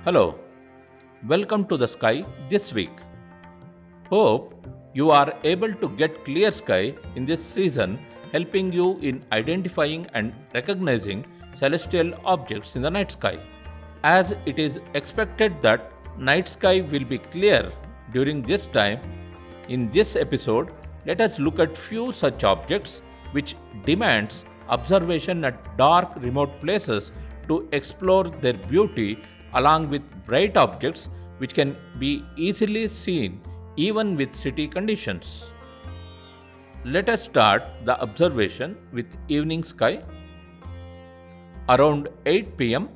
Hello, welcome to the sky this week. Hope you are able to get clear sky in this season, helping you in identifying and recognizing celestial objects in the night sky. As it is expected that night sky will be clear during this time, in this episode, let us look at few such objects which demands observation at dark remote places to explore their beauty along with bright objects which can be easily seen even with city conditions. Let us start the observation with evening sky. Around 8 pm,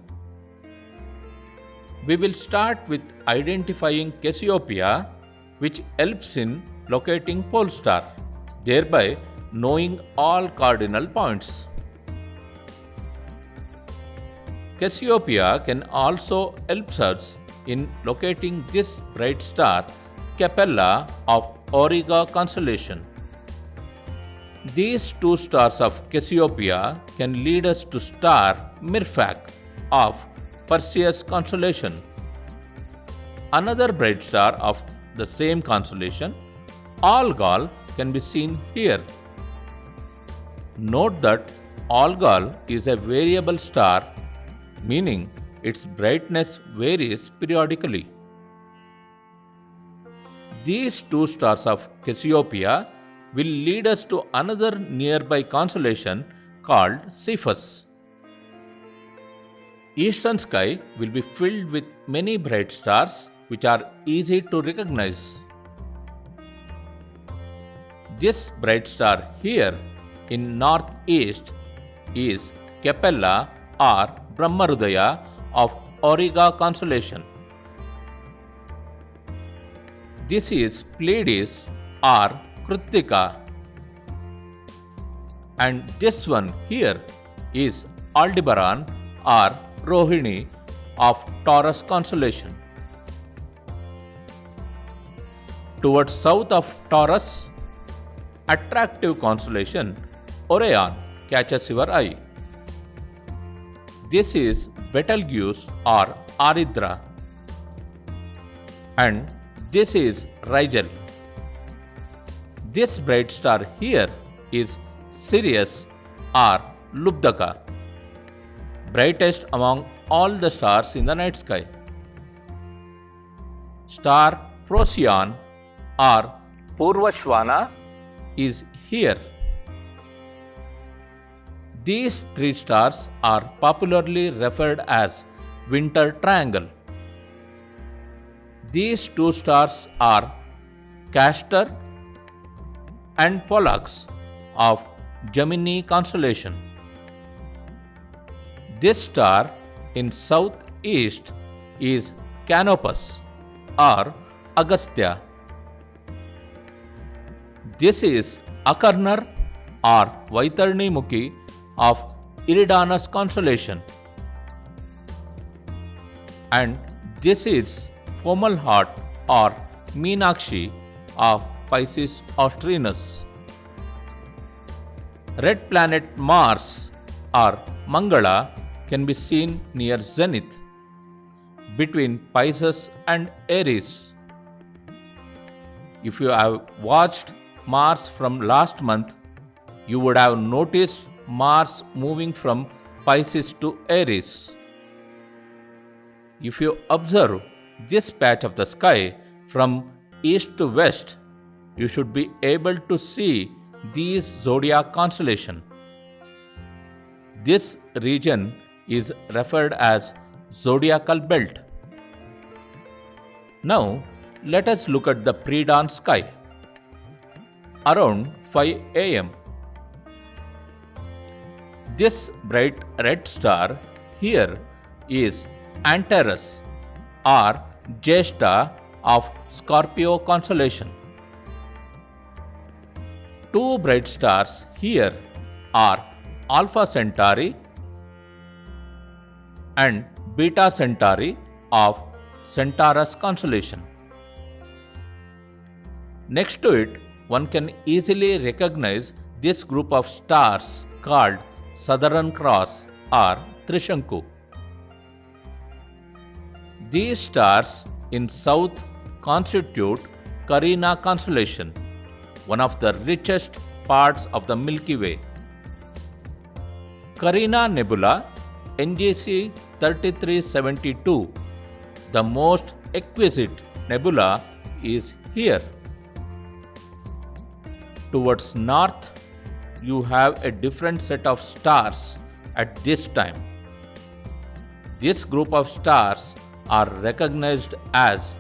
we will start with identifying Cassiopeia, which helps in locating pole star, thereby knowing all cardinal points. Cassiopeia can also help us in locating this bright star, Capella of Auriga constellation. These two stars of Cassiopeia can lead us to star Mirfac of Perseus constellation. Another bright star of the same constellation, Algol, can be seen here. Note that Algol is a variable star, meaning its brightness varies periodically. These two stars of Cassiopeia will lead us to another nearby constellation called Cephus. Eastern sky will be filled with many bright stars which are easy to recognize. This bright star here in northeast is Capella or Brahmarudaya of Auriga constellation. This is Pleiades or Kritika, and this one here is Aldebaran or Rohini of Taurus constellation. Towards south of Taurus, attractive constellation Orion catches your eye. This is Betelgeuse or Aridra, and this is Rigel. This bright star here is Sirius or Lubdaka, brightest among all the stars in the night sky. Star Procyon or Purvashvana is here. These three stars are popularly referred as Winter Triangle. These two stars are Castor and Pollux of Gemini constellation. This star in southeast is Canopus or Agastya. This is Akarnar or Vaitarni Mukhi of Eridanus constellation, and this is Fomalhaut or Meenakshi of Pisces Austrinus. Red planet Mars or Mangala can be seen near zenith between Pisces and Aries. If you have watched Mars from last month, you would have noticed Mars moving from Pisces to Aries. If you observe this patch of the sky from east to west, you should be able to see these zodiac constellations. This region is referred as zodiacal belt. Now, let us look at the pre-dawn sky. Around 5 am, this bright red star here is Antares or Jeshta of Scorpio constellation. Two bright stars here are Alpha Centauri and Beta Centauri of Centaurus constellation. Next to it, one can easily recognize this group of stars called Southern Cross or Trishanku. These stars in south constitute Carina constellation, one of the richest parts of the Milky Way. Carina Nebula, NGC 3372, the most exquisite nebula, is here. Towards north, you have a different set of stars at this time. This group of stars are recognized as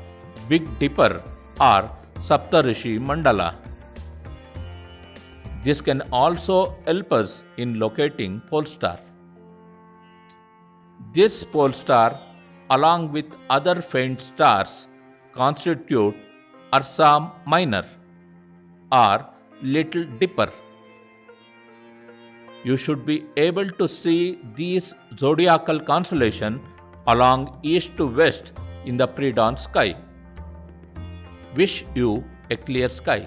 Big Dipper or Saptarishi Mandala. This can also help us in locating pole star. This pole star, along with other faint stars, constitute Ursa Minor or Little Dipper. You should be able to see these zodiacal constellations along east to west in the pre-dawn sky. Wish you a clear sky.